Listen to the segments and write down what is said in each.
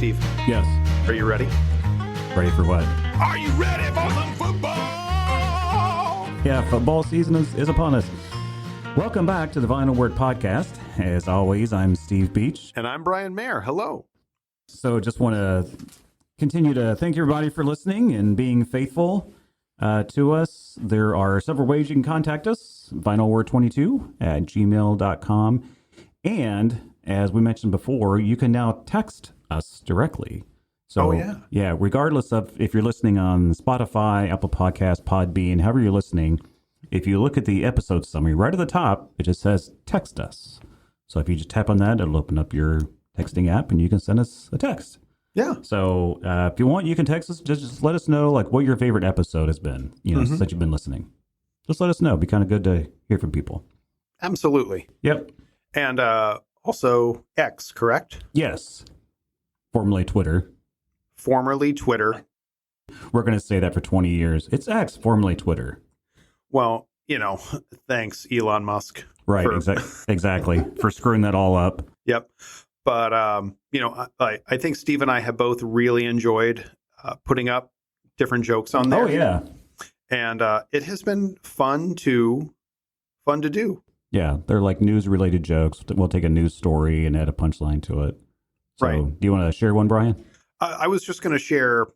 Steve, Yes. are you ready? Ready for what? Are you ready for some football? Yeah, football season is upon us. Welcome back to the Vinyl Word Podcast. As always, I'm Steve Beach. And I'm Brian Mayer. Hello. So just want to continue to thank everybody for listening and being faithful to us. There are several ways you can contact us. vinylword22@gmail.com. And as we mentioned before, you can now text us directly. So, yeah, regardless of if you're listening on Spotify, Apple Podcasts, Podbean, however you're listening, if you look at the episode summary right at the top, it just says text us. So if you just tap on that, it'll open up your texting app and you can send us a text. Yeah. So if you want, you can text us. Just let us know like what your favorite episode has been, since you've been listening. Just let us know. It'd be kind of good to hear from people. Absolutely. Yep. And also X, correct? Yes. Formerly Twitter. Formerly Twitter. We're going to say that for 20 years. It's X, formerly Twitter. Well, thanks, Elon Musk. Right, exactly. For screwing that all up. Yep. But, I think Steve and I have both really enjoyed putting up different jokes on there. Oh, yeah. And it has been fun to do. Yeah, they're like news-related jokes. We'll take a news story and add a punchline to it. So, right. Do you want to share one, Brian? I was just going to share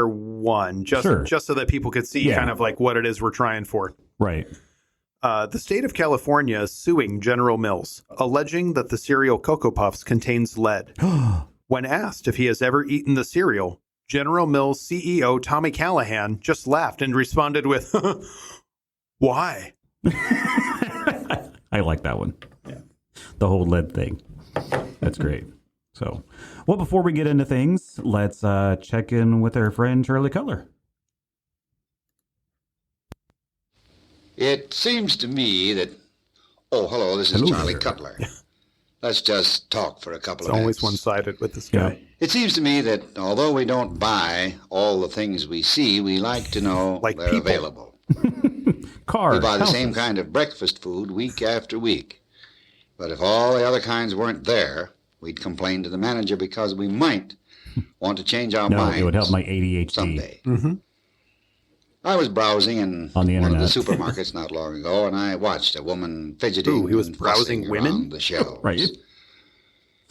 one, just so that people could see kind of like what it is we're trying for. Right. The state of California is suing General Mills, alleging that the cereal Cocoa Puffs contains lead. When asked if he has ever eaten the cereal, General Mills CEO Tommy Callahan just laughed and responded with, "Why?" I like that one. Yeah. The whole lead thing. That's great. So, well, before we get into things, let's check in with our friend Charlie Cutler. It seems to me that... Oh, hello, this is Charlie Cutler. Let's just talk for a couple of minutes. It's always one-sided with this guy. Yeah. It seems to me that although we don't buy all the things we see, we like to know they're people. Available. Cars. We buy the same kind of breakfast food week after week. But if all the other kinds weren't there, we'd complain to the manager because we might want to change our minds. It would help my ADHD. Someday. Mm-hmm. I was browsing in on the one internet. of the supermarkets not long ago, and I watched a woman fidgeting he was browsing women around the shelves. Right.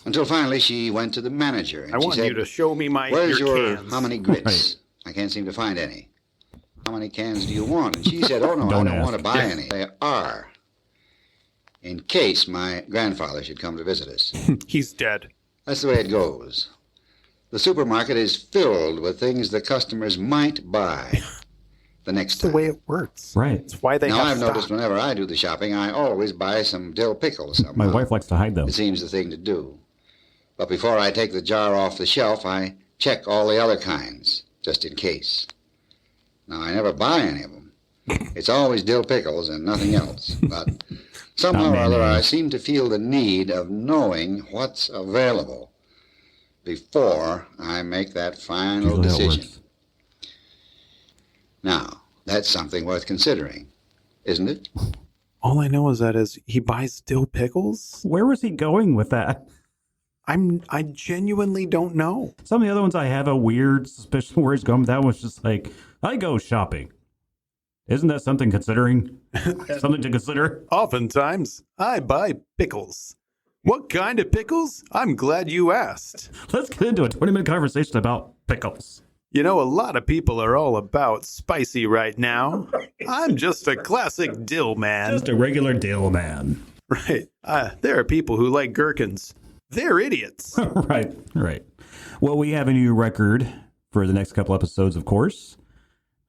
Until finally she went to the manager and I she want said, you to show me "Where's your your cans." how many grits? Right. I can't seem to find any. How many cans do you want?" And she said, "Oh no, I don't want to buy any. They are in case my grandfather should come to visit us." He's dead. That's the way it goes. The supermarket is filled with things the customers might buy the next time. That's the way it works. Right. It's why they now, have I've stock. noticed whenever I do the shopping, I always buy some dill pickles somehow. My wife likes to hide them. It seems the thing to do. But before I take the jar off the shelf, I check all the other kinds, just in case. Now, I never buy any of them. It's always dill pickles and nothing else. But somehow or other, I seem to feel the need of knowing what's available before I make that final decision. Now, that's something worth considering, isn't it? All I know is that he buys dill pickles. Where was he going with that? I genuinely don't know. Some of the other ones I have a weird suspicion where he's going. That was just like, I go shopping. Isn't that something considering? Something to consider? Oftentimes, I buy pickles. What kind of pickles? I'm glad you asked. Let's get into a 20-minute conversation about pickles. A lot of people are all about spicy right now. I'm just a classic dill man. Just a regular dill man. Right. There are people who like gherkins. They're idiots. Right. Well, we have a new record for the next couple episodes, of course.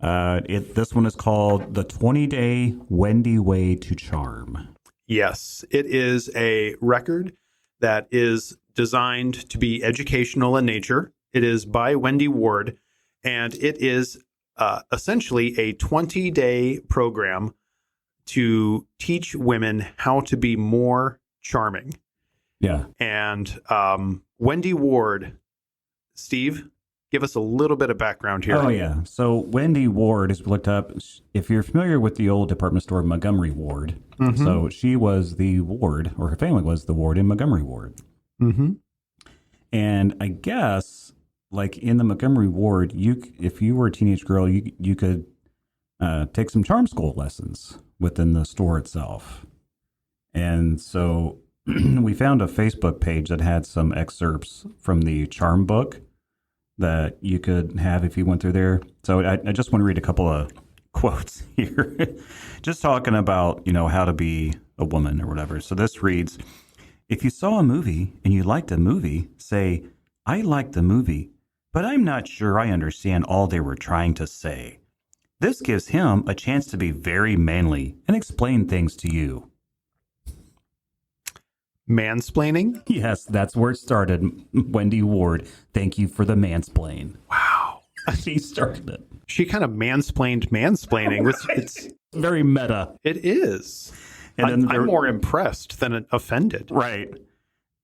This one is called The 20-Day Wendy Way to Charm. Yes, it is a record that is designed to be educational in nature. It is by Wendy Ward, and it is essentially a 20-day program to teach women how to be more charming. Yeah. And Wendy Ward, Steve, give us a little bit of background here. Oh, yeah. So Wendy Ward is looked up. If you're familiar with the old department store Montgomery Ward, so she was the ward, or her family was the ward in Montgomery Ward. Mm-hmm. And I guess, like in the Montgomery ward, if you were a teenage girl, you could take some charm school lessons within the store itself. And so we found a Facebook page that had some excerpts from the charm book that you could have if you went through there. So I just want to read a couple of quotes here, just talking about, how to be a woman or whatever. So this reads, if you saw a movie and you liked a movie, say, I liked the movie, but I'm not sure I understand all they were trying to say. This gives him a chance to be very manly and explain things to you. Mansplaining? Yes, that's where it started. Wendy Ward, thank you for the mansplain. Wow. She started it. She kind of mansplained mansplaining. Right. It's very meta. It is. And I'm more impressed than offended. Right.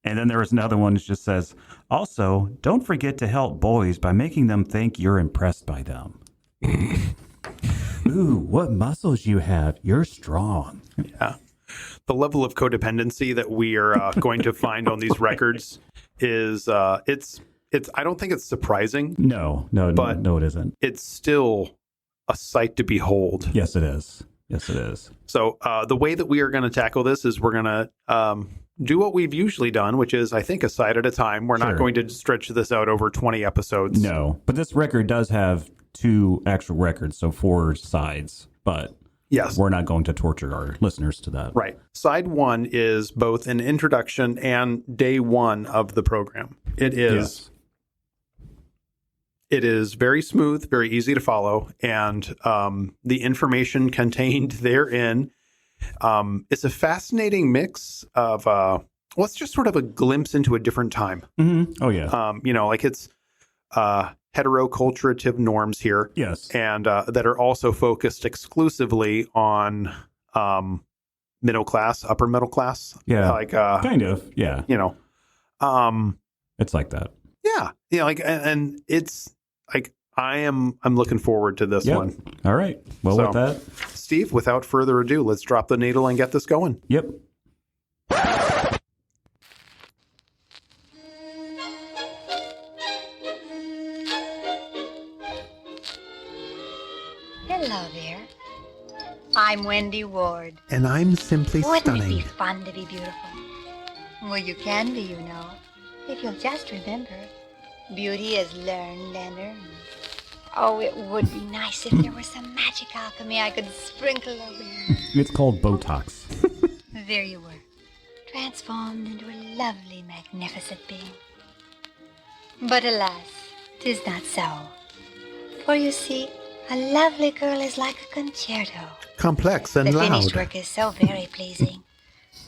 And then there was another one that just says, also, don't forget to help boys by making them think you're impressed by them. Ooh, what muscles you have. You're strong. Yeah. The level of codependency that we are going to find on these records is, it's. I don't think it's surprising. No, it isn't. It's still a sight to behold. Yes, it is. So the way that we are going to tackle this is we're going to do what we've usually done, which is, I think, a side at a time. We're not going to stretch this out over 20 episodes. No, but this record does have 2 actual records, so 4 sides. But yes, we're not going to torture our listeners to that. Right. Side 1 is both an introduction and day 1 of the program. It is. Yes. It is very smooth, very easy to follow, and the information contained therein is a fascinating mix of, it's just sort of a glimpse into a different time. Mm-hmm. Oh, yeah. Like it's heteroculturative norms here. Yes. And that are also focused exclusively on middle class, upper middle class. Yeah. Like, kind of. Yeah. It's like that. Yeah. Yeah. Like, and it's like, I'm looking forward to this one. All right. Well, with that, Steve, without further ado, let's drop the needle and get this going. Yep. Hello there. I'm Wendy Ward. And I'm simply stunning. Wouldn't it be fun to be beautiful? Well, you can be, if you'll just remember. Beauty is learned and earned. Oh, it would be nice if there were some magic alchemy I could sprinkle over you. It's called Botox. There you were, transformed into a lovely, magnificent being. But alas, 'tis not so. For you see, a lovely girl is like a concerto. Complex and loud. The finished work is so very pleasing.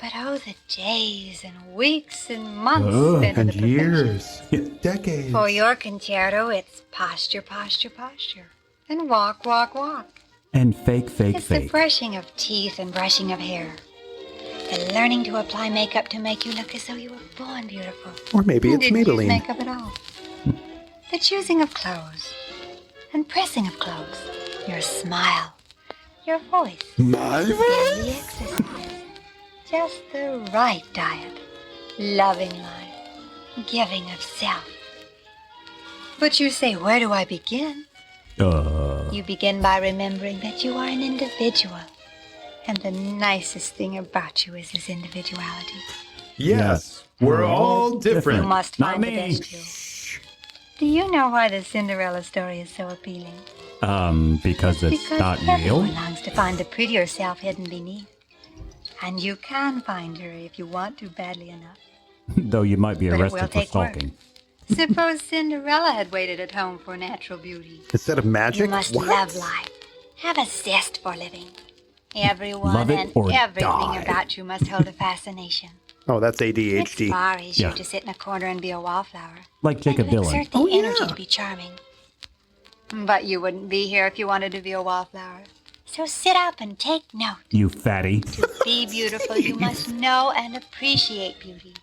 But oh, the days and weeks and months and years, decades. For your concerto, it's posture, posture, posture. And walk, walk, walk. And fake, fake, it's fake. It's the brushing of teeth and brushing of hair. The learning to apply makeup to make you look as though you were born beautiful. Or maybe it's Maybelline. Maybelline. Makeup at all. The choosing of clothes and pressing of clothes. Your smile. Your voice. My voice? The exercise. Just the right diet. Loving life. Giving of self. But you say, where do I begin? You begin by remembering that you are an individual. And the nicest thing about you is this individuality. Yes. We're all different. You must find Not the me. best you. Do you know why the Cinderella story is so appealing? Because it's not real? Everyone longs to find the prettier self hidden beneath. And you can find her if you want to badly enough. Though you might be But it arrested will for take work. stalking. Suppose Cinderella had waited at home for natural beauty. Instead of magic? You must What? love life. Have a zest for living. Everyone Love it and or everything die. about you must hold a fascination. Oh, that's It's ADHD. far easier Yeah. to sit in a corner and be a wallflower. Like Jacob and to Dylan. exert the Oh, energy yeah. to be charming. But you wouldn't be here if you wanted to be a wallflower. So sit up and take note. You fatty. To be beautiful, you must know and appreciate beauty.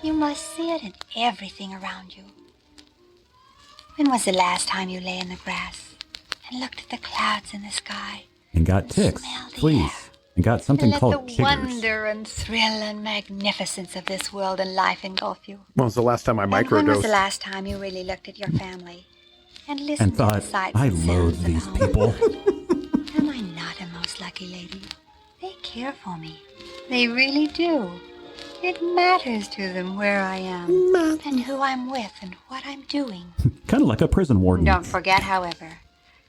You must see it in everything around you. When was the last time you lay in the grass and looked at the clouds in the sky? And got ticks, Smell the fleas, air. and got something Let called the chiggers. wonder and thrill and magnificence of this world and life engulf you. When was the last time I And when was the microdosed? last time you really looked at your family and listened And thought, to the sights I and sounds loathe of these home? people. Am I not a most lucky lady? They care for me. They really do. It matters to them where I am and who I'm with and what I'm doing. Kind of like a prison warden. Don't forget, however,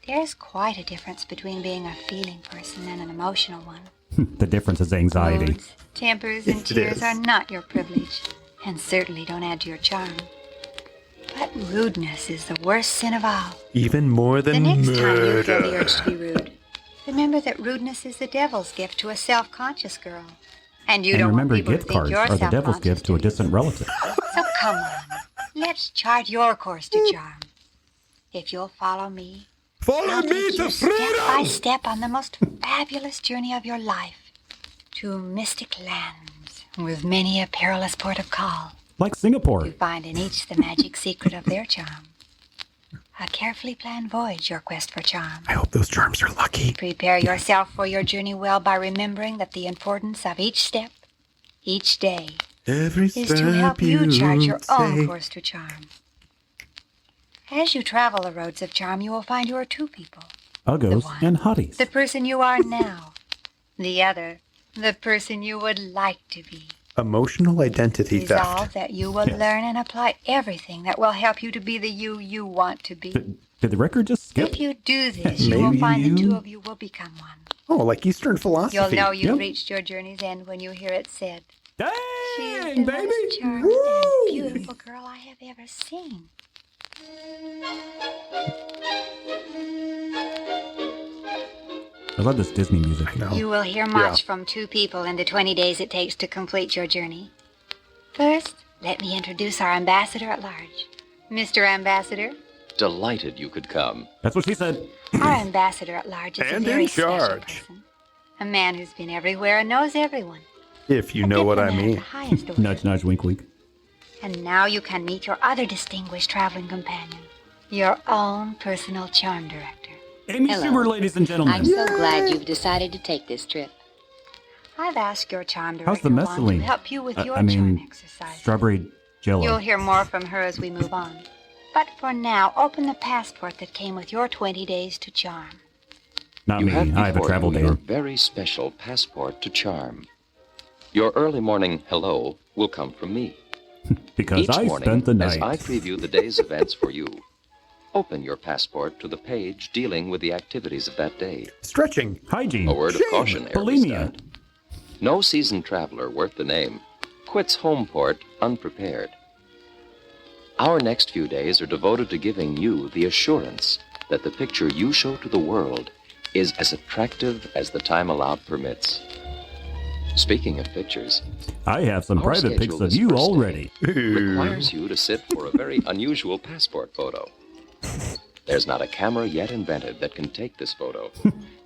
there's quite a difference between being a feeling person and an emotional one. The difference is anxiety. Moods, tempers, and It tears is. are not your privilege, and certainly don't add to your charm. But rudeness is the worst sin of all. Even more The than next time you feel the murder. urge to be rude, remember that rudeness is the devil's gift to a self-conscious girl. And you And don't remember, want people gift to think cards you're are the devil's self-conscious, gift to a do you? distant relative. So come on, let's chart your course to charm. If you'll follow me, Follow I'll me take to you step by freedom! step on the most fabulous journey of your life to mystic lands with many a perilous port of call. Like Singapore. You find in each the magic secret of their charm. A carefully planned voyage, your quest for charm. I hope those charms are lucky. Prepare yourself for your journey well by remembering that the importance of each step, each day, Every is to help you chart your own say. course to charm. As you travel the roads of charm, you will find you are two people. Uggos one. and hotties. The person you are now. The other, the person you would like to be. Emotional identity Resolve theft. that you will Yes. learn and apply everything that will help you to be the you want to be. Did the record just skip? If you do this, you will Maybe find the you- two of you will become one. Oh, like Eastern philosophy. You'll know you've Yep. reached your journey's end when you hear it said, "She is Dang, the baby! most charming and beautiful girl I have ever seen." I love this Disney music. No. You will hear much from two people in the 20 days it takes to complete your journey. First, let me introduce our ambassador at large. Mr. Ambassador, Delighted you could come. That's what she said. our ambassador at large is And a very in special charge. person. A man who's been everywhere and knows everyone. If you A know what I diplomat of mean. the highest order. Nudge, nudge, wink, wink. And now you can meet your other distinguished traveling companion, your own personal charm director. Amy Hello. Schumer, ladies and gentlemen. I'm so glad you've decided to take this trip. I've asked your charm How's director the Juan, mescaline? to help you with your I mean, charm exercise. strawberry jello. You'll hear more from her as we move on. But for now, open the passport that came with your 20 days to charm. Not You me. have I have a before travel you your ban. very special passport to charm. Your early morning hello will come from me. Because Each I morning, spent the as night. I preview the day's events for you, open your passport to the page dealing with the activities of that day. Stretching. Hygiene. A word of Shame. caution, Bulimia. Aristide. No seasoned traveler worth the name quits home port unprepared. Our next few days are devoted to giving you the assurance that the picture you show to the world is as attractive as the time allowed permits. Speaking of pictures, I have some our private pics schedule of this you first day already. requires you to sit for a very unusual passport photo. There's not a camera yet invented that can take this photo.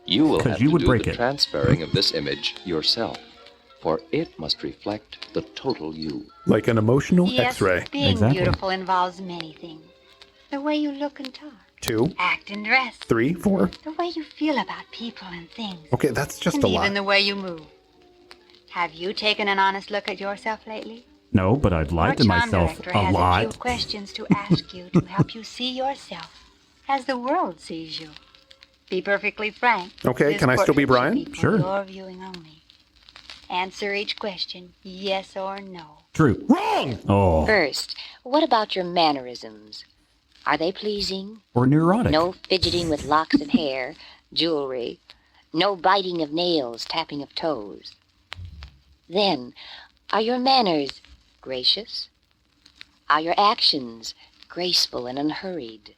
You will 'Cause have you to would do break the it. transferring of this image yourself, for it must reflect the total you. Like an emotional Yes, X-ray. being Exactly. beautiful involves many things. The way you look and talk, 2, act and dress, 3, 4. the way you feel about people and things, Okay, that's just and a even lot. the way you move. Have you taken an honest look at yourself lately? No, but I've lied to Your charm myself director a has a few lot. questions to ask you to help you see yourself as the world sees you. Be perfectly frank. Okay, This can I still be portrait should Brian? for Sure. Your viewing only. Answer each question, yes or no. True. Wrong! Oh, First, what about your mannerisms? Are they pleasing? or neurotic. No fidgeting with locks of hair, jewelry, no biting of nails, tapping of toes. Then, are your manners gracious? Are your actions graceful and unhurried?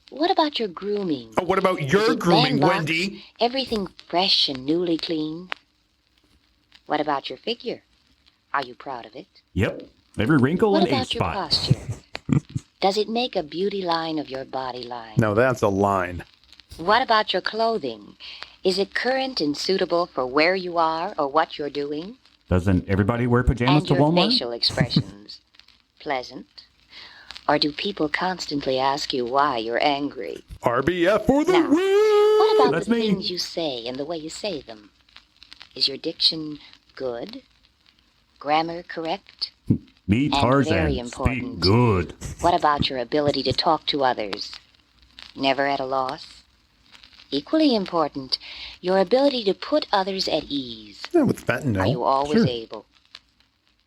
What about your grooming? Oh, what about Is your it grooming, bandbox, Wendy? Everything fresh and newly clean? What about your figure? Are you proud of it? Yep. Every wrinkle What and about age your spot. posture? Does it make a beauty line of your body line? No, that's a line. What about your clothing? Is it current and suitable for where you are or what you're doing? Doesn't everybody wear pajamas And to your Walmart? facial expressions? Pleasant? Or do people constantly ask you why you're angry? RBF for the Now, win! What about That's the me. things you say and the way you say them? Is your diction good? Grammar correct? Me, Tarzan, very important, speak good. What about your ability to talk to others? Never at a loss? Equally important, your ability to put others at ease. Yeah, with that, no. Are you always able?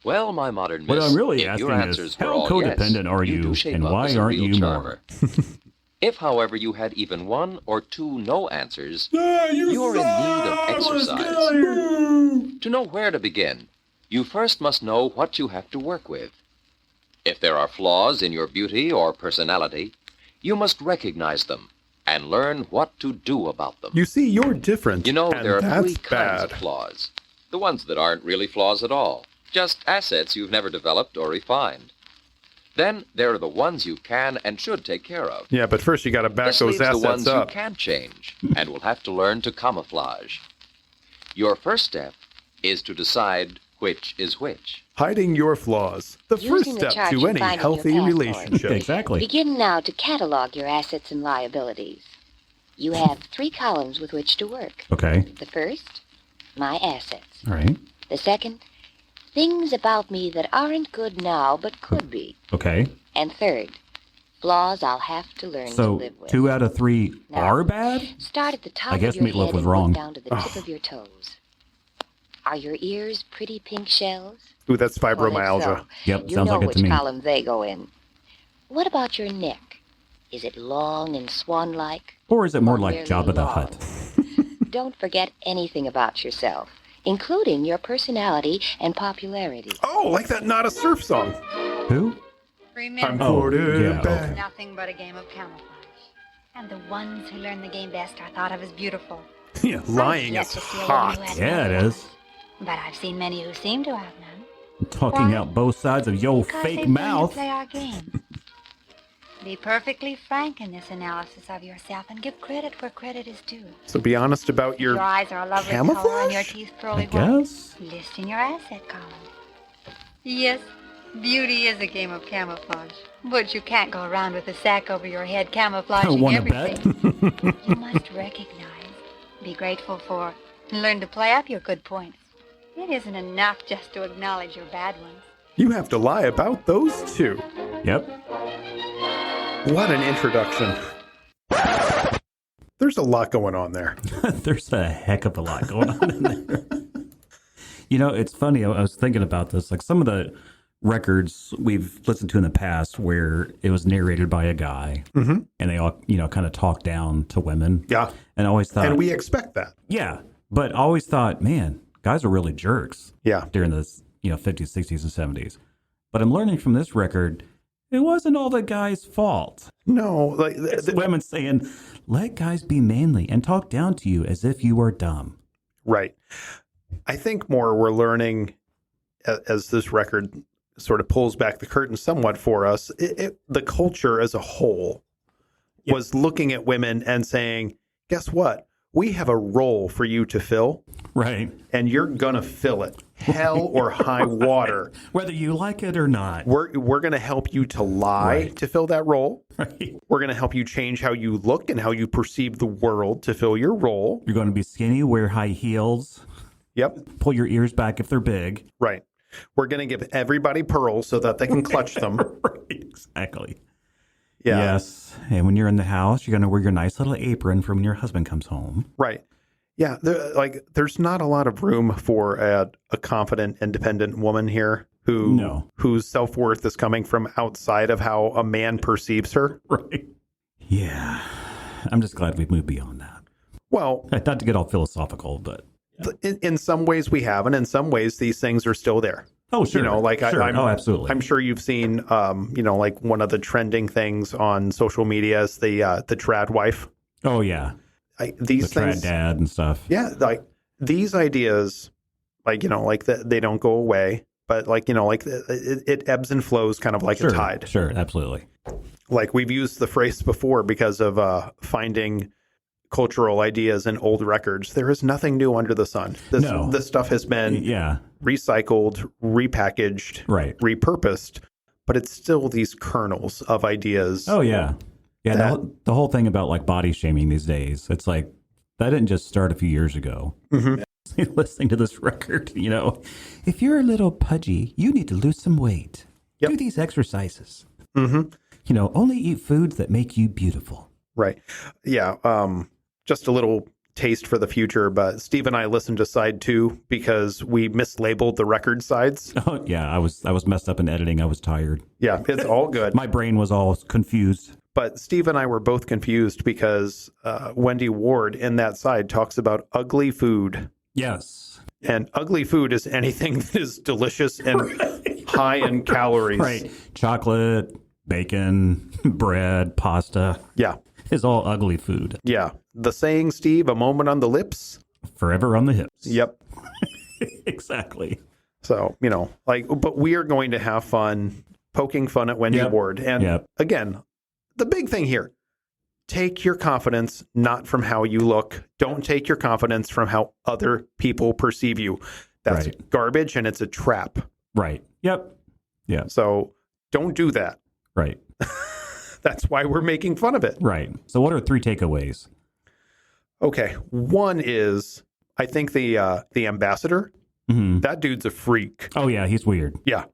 Well, my modern miss, What I'm really if your asking answers is, were how all codependent yes, are you you, do shape and up why as a aren't real you charmer. more? If, however, you had even one or two no answers, you're in need of exercise. To know where to begin, you first must know what you have to work with. If there are flaws in your beauty or personality, you must recognize them and learn what to do about them. You see, you're different. You know, and there are that's three kinds of bad. flaws. The ones that aren't really flaws at all, just assets you've never developed or refined. Then there are the ones you can and should take care of. Yeah, but first you got to back This those leaves assets the ones up. you can't change and will have to learn to camouflage. Your first step is to decide which is which. Hiding your flaws. The Using first the step chart to you any find in your healthy passport. relationship. Exactly. Begin now to catalog your assets and liabilities. You have 3 columns with which to work. Okay. The first, my assets. All right. The second, things about me that aren't good now but could be. Okay. And third, flaws I'll have to learn to So live with. 2 out of 3 Now, are bad? Start at the top I guess of your Meatloaf head was and wrong. work down to the tip of your toes. Are your ears pretty pink shells? Ooh, that's Well, if fibromyalgia. so, Yep, you sounds know like it which to me. column they go in. What about your neck? Is it long and swan-like? Or is it more Or like merely Jabba the long? Hutt? Don't forget anything about yourself, including your personality and popularity. Oh, like that Not a Surf song. Who? Remember, Oh, quoted yeah, back. it's nothing but a game of camouflage. And the ones who learn the game best are thought of as beautiful. Yeah, lying I've is yet to see a woman who hot. has Yeah, none. it is. But I've seen many who seem to have none. Talking Why? out both sides of your Because fake they've learned mouth. to play our game. Be perfectly frank in this analysis of yourself and give credit where credit is due. So be honest about Your your... eyes are a lovely color and your camouflage? teeth I pearly white. guess. List in your asset column. Yes, beauty is a game of camouflage. But you can't go around with a sack over your head camouflaging Wanna everything. bet? You must recognize, be grateful for, and learn to play up your good points. It isn't enough just to acknowledge your bad ones. You have to lie about those too. Yep. What an introduction. There's a lot going on there. There's a heck of a lot going on in there. You know, it's funny. I was thinking about this. Like some of the records we've listened to in the past where it was narrated by a guy and they all, kind of talk down to women. Yeah. And I always thought, And we expect that. yeah, but I always thought, man, guys are really jerks Yeah. during the, 50s, 60s, and 70s. But I'm learning from this record, it wasn't all the guy's fault. No, like It's women saying, let guys be manly and talk down to you as if you are dumb. right. I think more we're learning as this record sort of pulls back the curtain somewhat for us. The culture as a whole was looking at women and saying, guess what? We have a role for you to fill, Right. and you're going to fill it. Hell or high water. Whether you like it or not. We're going to help you to lie Right. to fill that role. Right. We're going to help you change how you look and how you perceive the world to fill your role. You're going to be skinny, wear high heels, Yep. pull your ears back if they're big. Right. We're going to give everybody pearls so that they can clutch them. Right. Exactly. Yeah. Yes. And when you're in the house, you're going to wear your nice little apron for when your husband comes home. Right. Yeah. There's not a lot of room for a confident, independent woman here whose self-worth is coming from outside of how a man perceives her. Right. Yeah. I'm just glad we've moved beyond that. Well, Not to get all philosophical, but. in some ways we have, and in some ways these things are still there. Oh, sure. Sure. Absolutely. I'm sure you've seen, like one of the trending things on social media is the trad wife. Oh, yeah. These the things, trad dad and stuff. yeah, like these ideas, they don't go away, but it ebbs and flows, kind of like Sure. a tide. Sure. Absolutely. Like we've used the phrase before because of finding cultural ideas in old records. There is nothing new under the sun. This stuff has been recycled, repackaged, Right. repurposed, but it's still these kernels of ideas. Oh, yeah. Yeah. The whole thing about like body shaming these days, it's like that didn't just start a few years ago. Mm-hmm. listening to this record, if you're a little pudgy, you need to lose some weight. Yep. Do these exercises. Mm-hmm. Only eat foods that make you beautiful. Right. Yeah. Just a little taste for the future, but Steve and I listened to side 2 because we mislabeled the record sides. Oh yeah, I was messed up in editing. I was tired. Yeah, it's all good. My brain was all confused. But Steve and I were both confused because Wendy Ward in that side talks about ugly food. Yes. And ugly food is anything that is delicious and high in calories. Right. Chocolate, bacon, bread, pasta. Yeah. Is all ugly food. Yeah. The saying, Steve, a moment on the lips. Forever on the hips. Yep. Exactly. So, but we are going to have fun poking fun at Wendy Ward. And again, the big thing here, take your confidence not from how you look. Don't take your confidence from how other people perceive you. That's garbage and it's a trap. Right. Yep. Yeah. So don't do that. Right. That's why we're making fun of it. Right. So what are 3 takeaways? Okay. One is, I think the ambassador, that dude's a freak. Oh, yeah. He's weird. Yeah.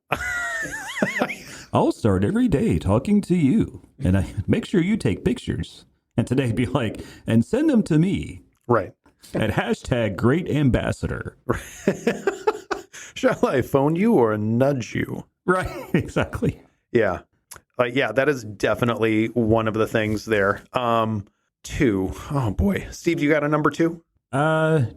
I'll start every day talking to you. And I make sure you take pictures. And today be like, and send them to me. Right. At #GreatAmbassador. Shall I phone you or nudge you? Right. Exactly. Yeah. Yeah, that is definitely one of the things there. 2. Oh, boy. Steve, you got a number 2?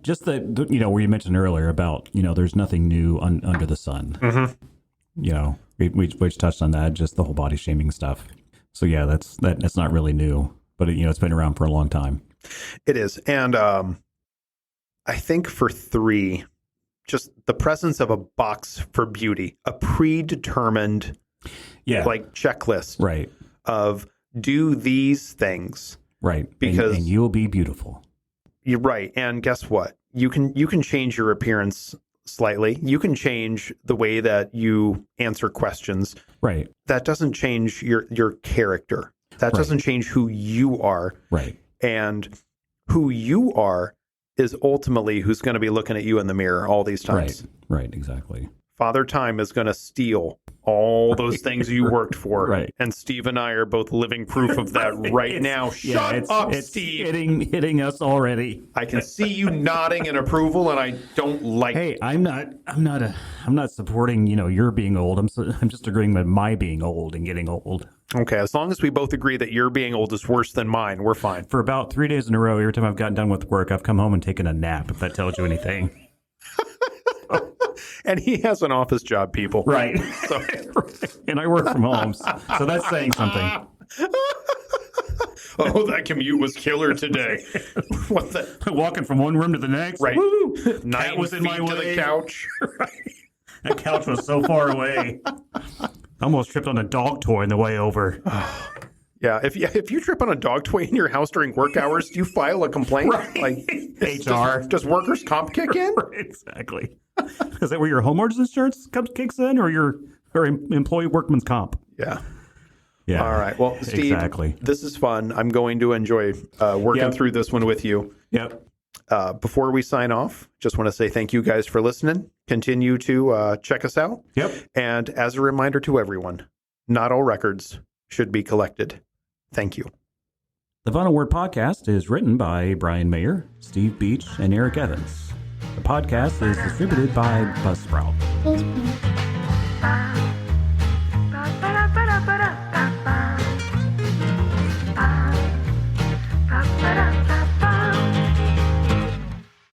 Just that, where you mentioned earlier about, there's nothing new under the sun. Mm-hmm. We touched on that, just the whole body shaming stuff. So, yeah, that's not really new, but, it's been around for a long time. It is. And I think for 3, just the presence of a box for beauty, a predetermined checklist of do these things. Right. Because and you'll be beautiful. You're right. And guess what? You can change your appearance slightly. You can change the way that you answer questions. Right. That doesn't change your character. That doesn't change who you are. Right. And who you are is ultimately who's going to be looking at you in the mirror all these times. Right. Exactly. Father Time is going to steal all those things you worked for. Right. And Steve and I are both living proof of that right now. Shut up, it's Steve. Hitting us already. I can see you nodding in approval, and I don't like it. Hey, I'm not supporting, your being old. I'm just agreeing with my being old and getting old. Okay, as long as we both agree that your being old is worse than mine, we're fine. For about 3 days in a row, every time I've gotten done with work, I've come home and taken a nap, if that tells you anything. And he has an office job, people. Right. So. And I work from home, so that's saying something. Oh, that commute was killer today. What the? Walking from one room to the next. Right. Woo! 9 Cat was in feet my to way. the couch. Right. That couch was so far away. I almost tripped on a dog toy on the way over. Yeah, if you trip on a dog toy in your house during work hours, do you file a complaint? Right. Like HR. Does workers' comp kick in? Right, exactly. Is that where your homeowner's insurance kicks in, or your employee workman's comp? Yeah. Yeah. All right. Well, Steve, exactly. This is fun. I'm going to enjoy working through this one with you. Yep. Before we sign off, just want to say thank you guys for listening. Continue to check us out. Yep. And as a reminder to everyone, not all records should be collected. Thank you. The Final Word Podcast is written by Brian Mayer, Steve Beach, and Eric Evans. The podcast is distributed by Buzzsprout.